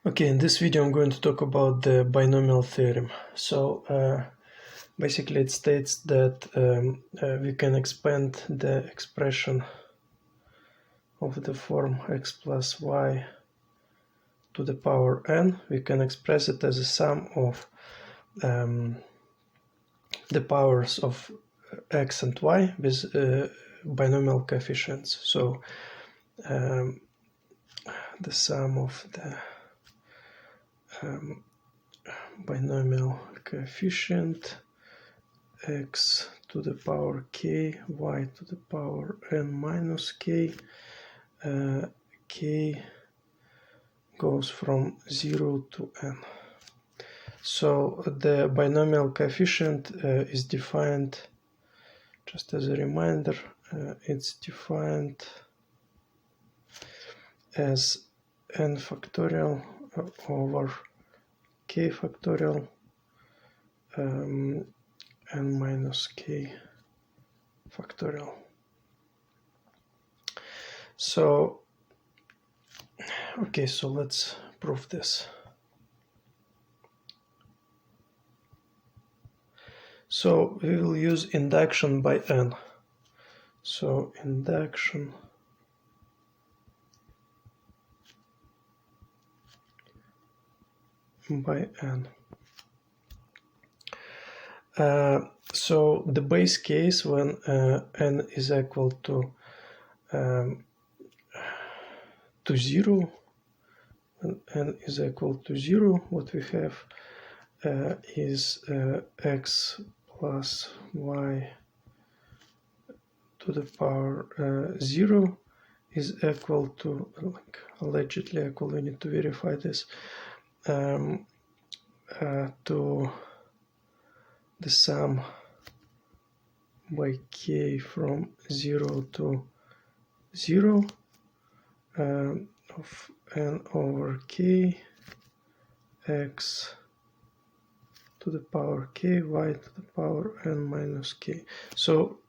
Okay, in this video I'm going to talk about the binomial theorem. So basically it states that we can expand the expression of the form x plus y to the power n. We can express it as a sum of the powers of x and y with binomial coefficients. So the sum of the binomial coefficient x to the power k, y to the power n minus k, k goes from 0 to n. So the binomial coefficient is defined, just as a reminder, it's defined as n factorial over k factorial n minus k factorial. So, okay, so let's prove this. So we will use induction by n. So induction by n. So the base case when n is equal to 0, when n is equal to 0, what we have is x plus y to the power 0 is equal to, like, allegedly equal, we need to verify this, to the sum by k from 0 to 0 of n over k x to the power k, y to the power n minus k. So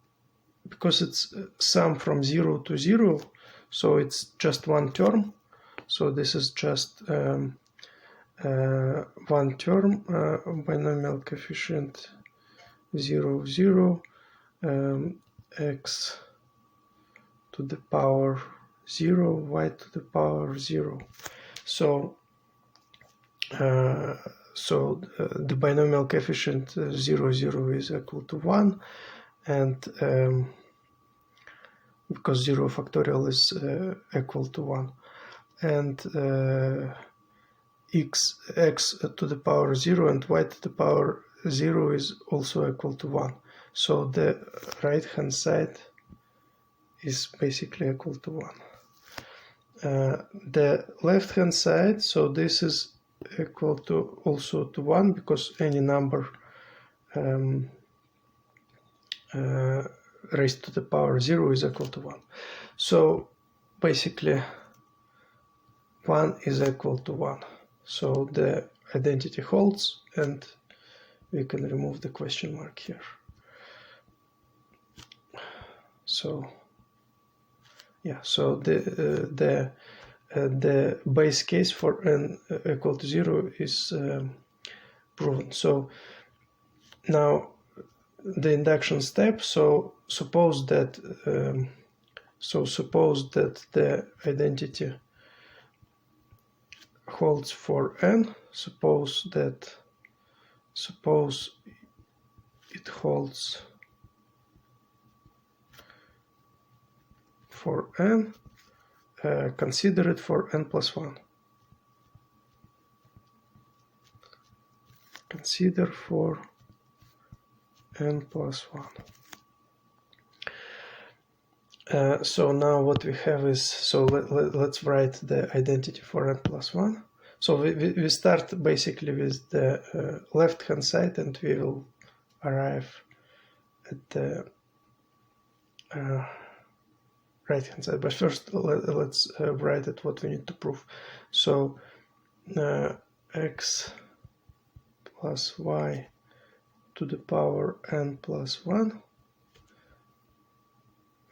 because it's sum from 0 to 0, so it's just one term. So this is just one term, binomial coefficient 0, 0, x to the power 0, y to the power 0. So the binomial coefficient 0, 0 is equal to 1, and because 0 factorial is equal to 1, and x to the power 0 and y to the power 0 is also equal to 1. So the right hand side is basically equal to 1. The left hand side, so this is equal to also to 1, because any number raised to the power 0 is equal to 1. So basically 1 is equal to 1. So the identity holds, and we can remove the question mark here. So yeah, so the base case for n equal to 0 is proven. So now the induction step. So suppose that the identity holds for n. Suppose it holds for n. Consider it for n plus 1. Consider for n plus 1. So now what we have is, so let's write the identity for n plus 1. So we start basically with the left hand side, and we will arrive at the right hand side. But first let's write it what we need to prove. So x plus y to the power n plus 1,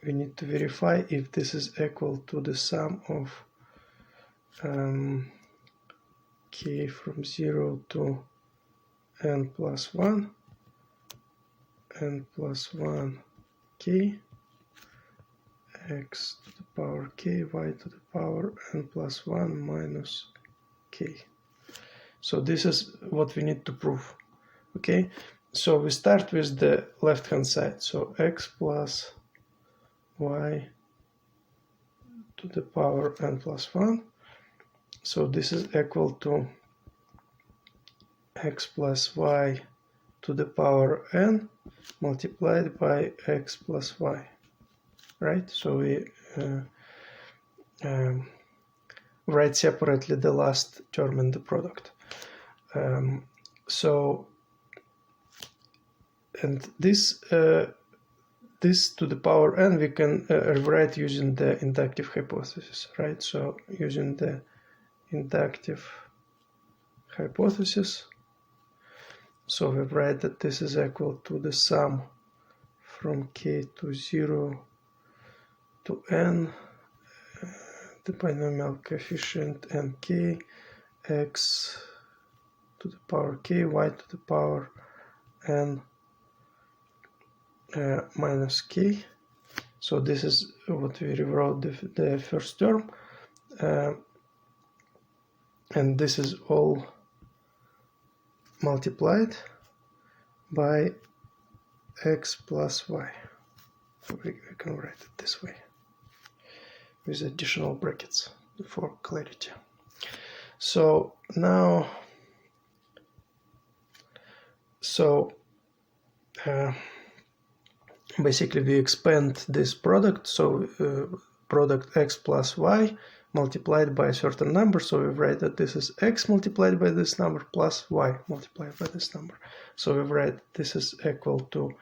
we need to verify if this is equal to the sum of k from 0 to n plus 1, n plus 1 k, x to the power k, y to the power n plus 1 minus k. So this is what we need to prove. Okay, so we start with the left hand side. So x plus y to the power n plus 1. So this is equal to x plus y to the power n multiplied by x plus y, right? So we write separately the last term in the product. And this to the power n we can rewrite using the inductive hypothesis, right? So using the inductive hypothesis, so we write that this is equal to the sum from k to 0 to n, the binomial coefficient nk, x to the power k, y to the power n minus k. So this is what we rewrote the first term, and this is all multiplied by x plus y. So we can write it this way with additional brackets for clarity. So now, basically we expand this product, so product x plus y multiplied by a certain number, so we write that this is x multiplied by this number plus y multiplied by this number. So we write this is equal to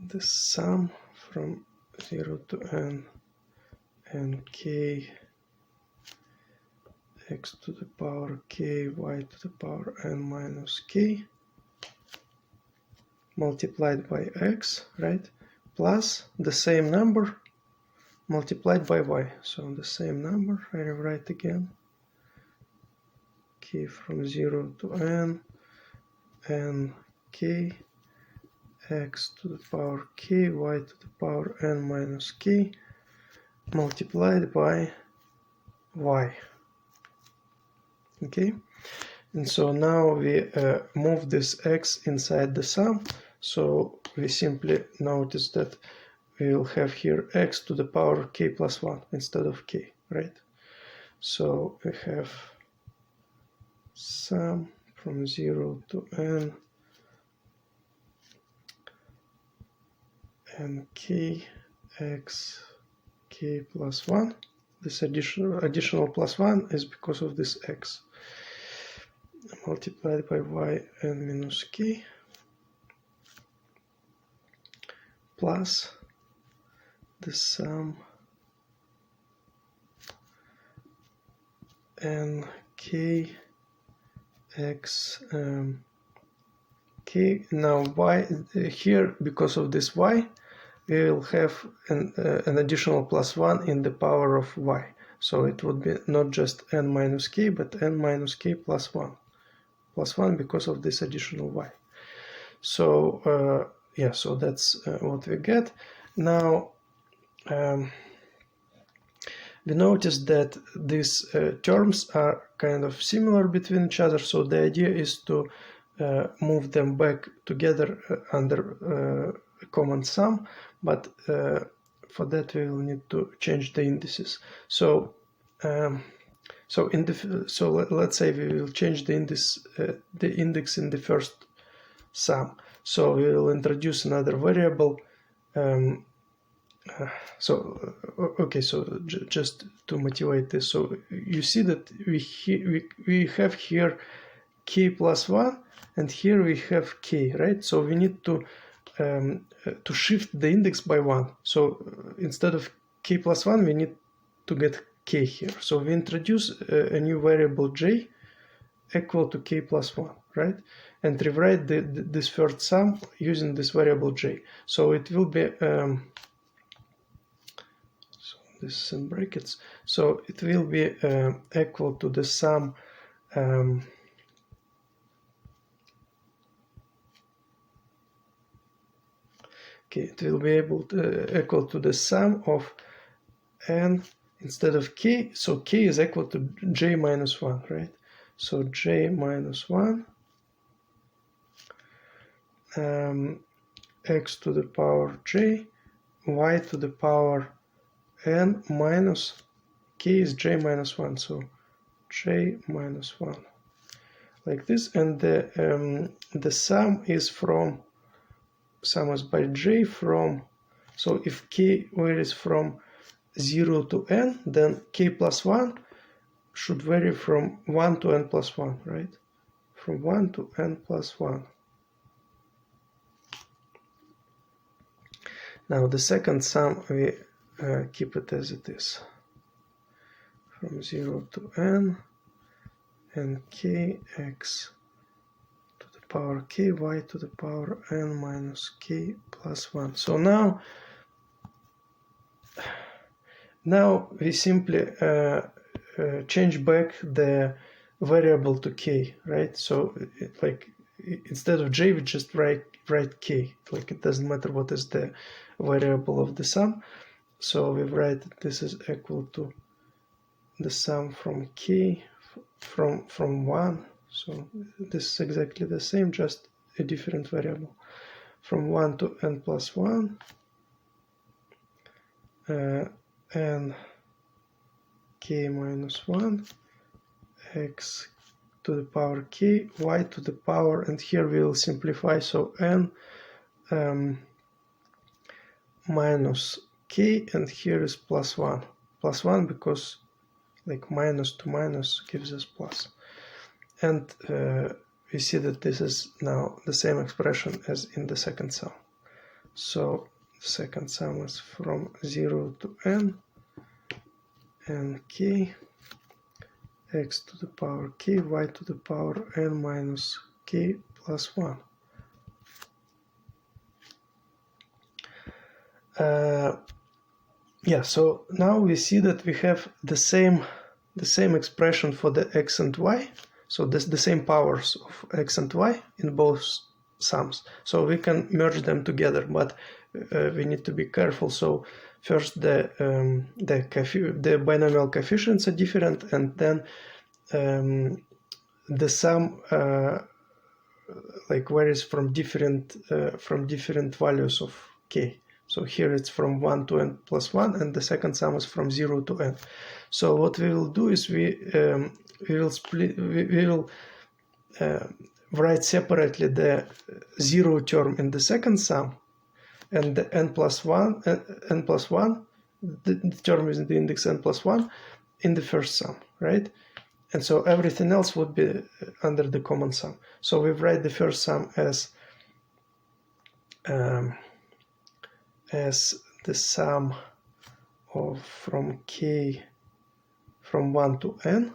the sum from 0 to n nk x to the power k, y to the power n minus k multiplied by x, right, plus the same number multiplied by y. So the same number, I rewrite again, k from 0 to n k x to the power k, y to the power n minus k multiplied by y. Okay, and so now we move this x inside the sum, so we simply notice that we will have here x to the power k plus 1 instead of k, right? So we have sum from 0 to n k x k plus 1. This additional plus 1 is because of this x multiplied by y n minus k plus the sum n k x k. Now y here, because of this y, we will have an additional plus 1 in the power of y. So it would be not just n minus k, but n minus k plus 1. Plus 1 because of this additional y. So yeah, so that's what we get. Now we notice that these terms are kind of similar between each other, so the idea is to move them back together under a common sum, but for that we will need to change the indices. So let's say we will change the index in the first sum. So we will introduce another variable. Just to motivate this, so you see that we have here k plus 1, and here we have k, right? So we need to shift the index by 1. So instead of k plus 1, we need to get k here. So we introduce a new variable j equal to k plus 1, right? And rewrite this first sum using this variable j. So it will be this is in brackets. So it will be equal to the sum okay, it will be equal to the sum of n instead of k. So k is equal to j minus 1, right? So j minus 1 x to the power j, y to the power n minus k is j minus 1, so j minus 1, like this. And the sum is by j from, so if k varies from 0 to n, then k plus 1 should vary from 1 to n plus 1, right? From 1 to n plus 1. Now the second sum, we keep it as it is. From 0 to n, and k x to the power k, y to the power n minus k plus 1. So now we simply change back the variable to k, right? So instead of j, we just write k. Like it doesn't matter what is the variable of the sum. So we write that this is equal to the sum from k from 1. So this is exactly the same, just a different variable. From 1 to n plus 1, n k minus 1, x to the power k, y to the power, and here we will simplify, so n minus k, and here is plus 1. Plus 1 because like minus to minus gives us plus. And we see that this is now the same expression as in the second sum. So the second sum is from 0 to n, k, x to the power k, y to the power n minus k plus 1. Yeah, so now we see that we have the same expression for the x and y. So this the same powers of x and y in both sums. So we can merge them together, but we need to be careful. So first the binomial coefficients are different, and then the sum like varies from different values of k. So here it's from 1 to n plus 1, and the second sum is from 0 to n. So what we will do is we will write separately the 0 term in the second sum, and the n plus 1, the term is in the index n plus 1 in the first sum, right? And so everything else would be under the common sum. So we write the first sum as the sum of from 1 to n,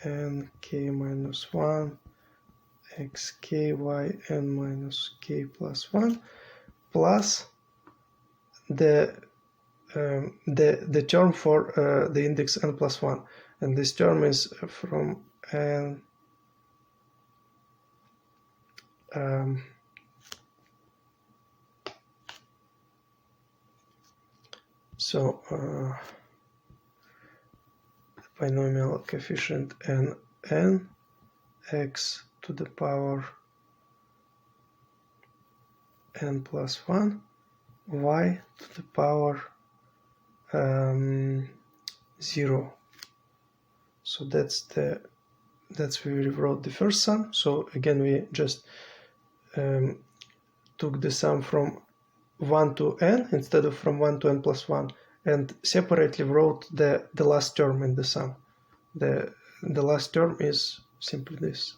and k minus 1, x k y n minus k plus 1, plus the term for the index n plus 1, and this term is from n so binomial coefficient n x to the power n plus 1, y to the power 0. So that's we rewrote the first sum. So again we just took the sum from 1 to n instead of from 1 to n plus 1, and separately wrote the last term in the sum. The last term is simply this.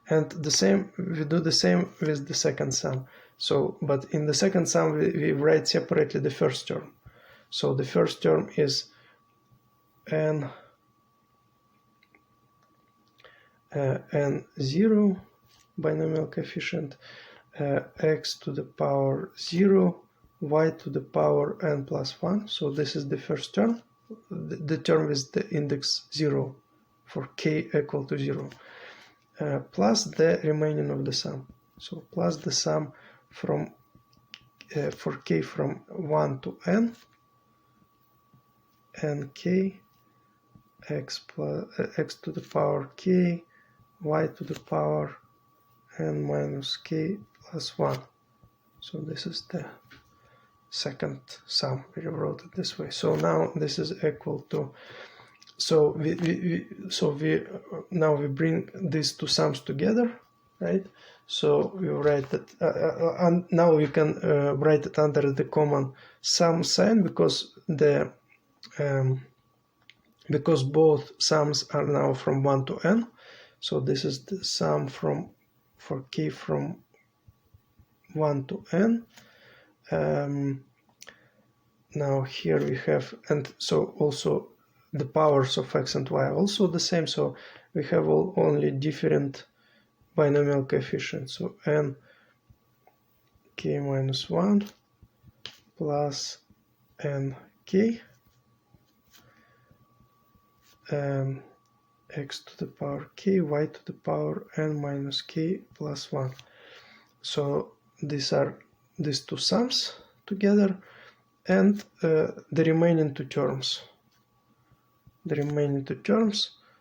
And we do the same with the second sum. So, but in the second sum we write separately the first term. So the first term is n0 binomial coefficient, x to the power 0, y to the power n plus 1. So this is the first term. The term is the index 0 for k equal to 0, plus the remaining of the sum. So plus the sum from for k from 1 to n, nk x to the power k, y to the power n minus k plus 1. So this is the second sum. We wrote it this way. So now this is equal to, so we now we bring these two sums together, right? So we write that, and now we can write it under the common sum sign, because the because both sums are now from 1 to n. So this is the sum for k from 1 to n. Now here we have, and so also the powers of x and y are also the same, so we have only different binomial coefficients. So n k minus 1 plus n k x to the power k, y to the power n minus k plus 1. So these are these two sums together, and the remaining two terms.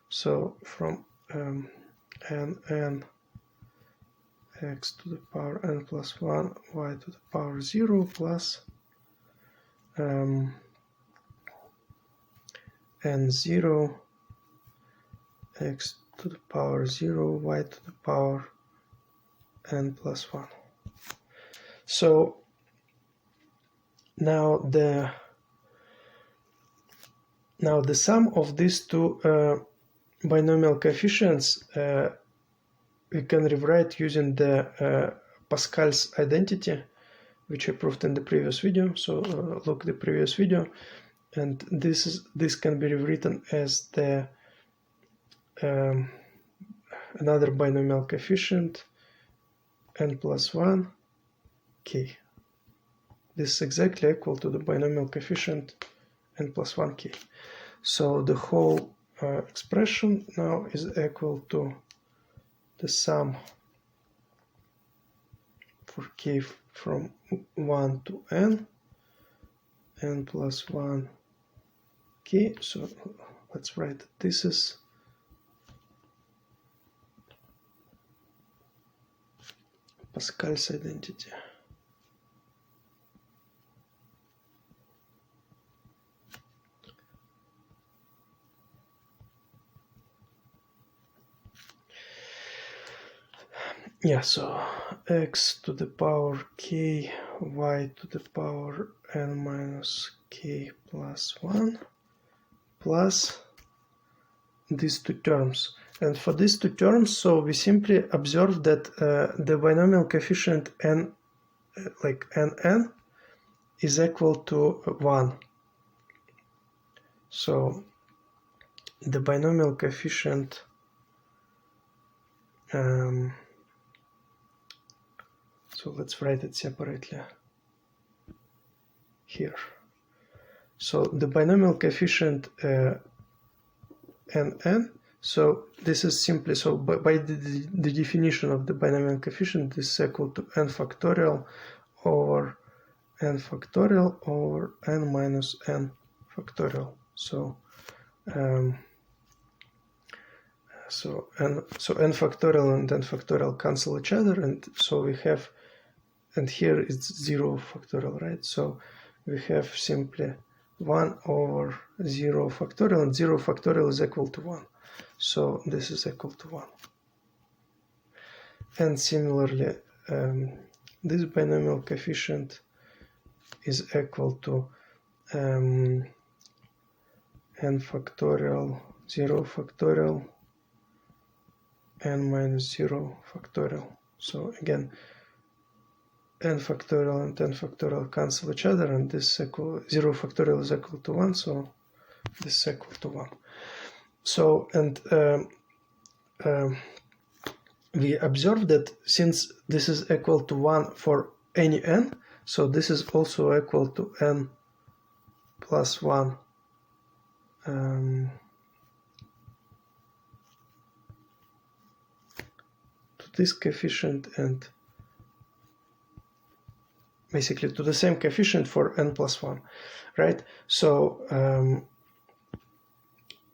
So from n x to the power n plus 1, y to the power 0 plus n0 x to the power 0, y to the power n plus 1. So now the sum of these two binomial coefficients we can rewrite using the Pascal's identity, which I proved in the previous video. So look the previous video, and this can be rewritten as the another binomial coefficient n plus 1 k. This is exactly equal to the binomial coefficient n plus 1 k. So the whole expression now is equal to the sum for k from 1 to n plus 1 k. So let's write that this is Pascal's identity. Yeah, so x to the power k, y to the power n minus k plus 1 plus these two terms. And for these two terms, so we simply observe that the binomial coefficient n, like nn, is equal to 1. So the binomial coefficient so let's write it separately here. So the binomial coefficient nn, so this is simply, so by the definition of the binomial coefficient, this is equal to n factorial over n factorial over n minus n factorial. So n factorial and n factorial cancel each other, and so we have, and here it's 0 factorial, right? So we have simply 1 over 0 factorial, and 0 factorial is equal to 1. So this is equal to 1. And similarly, this binomial coefficient is equal to n factorial, 0 factorial, n minus 0 factorial. So again, n factorial and n factorial cancel each other, and this equal 0 factorial is equal to 1, so this is equal to 1. So, and we observe that since this is equal to 1 for any n, so this is also equal to n plus 1 to this coefficient and basically to the same coefficient for n plus 1, right? So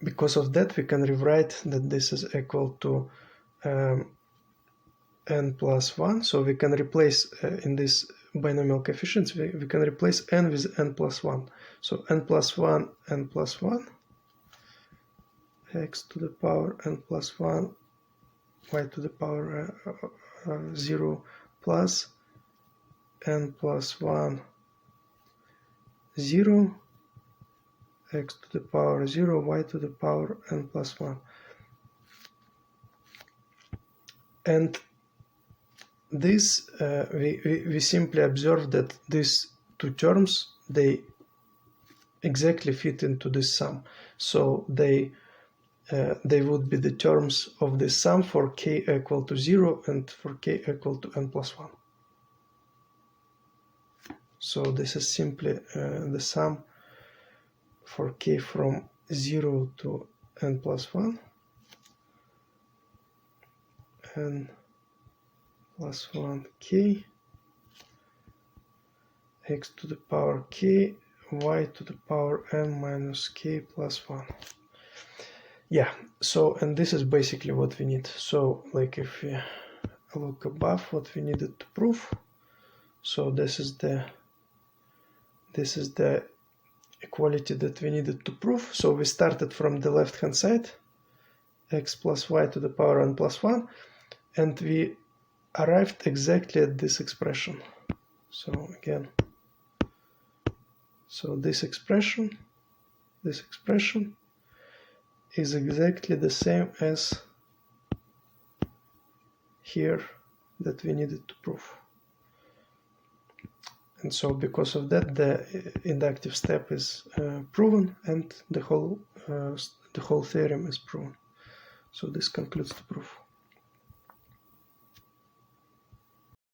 because of that we can rewrite that this is equal to n plus 1, so we can replace in this binomial coefficients we can replace n with n plus 1, so n plus 1 x to the power n plus 1 y to the power 0 plus n plus 1 0 x to the power 0 y to the power n plus 1. And this we simply observe that these two terms, they exactly fit into this sum, so they would be the terms of this sum for k equal to 0 and for k equal to n plus 1. So this is simply the sum for k from 0 to n plus 1, n plus 1 k x to the power k y to the power n minus k plus 1. Yeah, so and this is basically what we need. So like if we look above what we needed to prove, so this is the equality that we needed to prove. So we started from the left hand side, x plus y to the power n plus 1, and we arrived exactly at this expression. So again, so this expression is exactly the same as here that we needed to prove. And so because of that, the inductive step is proven, and the whole theorem is proven. So this concludes the proof.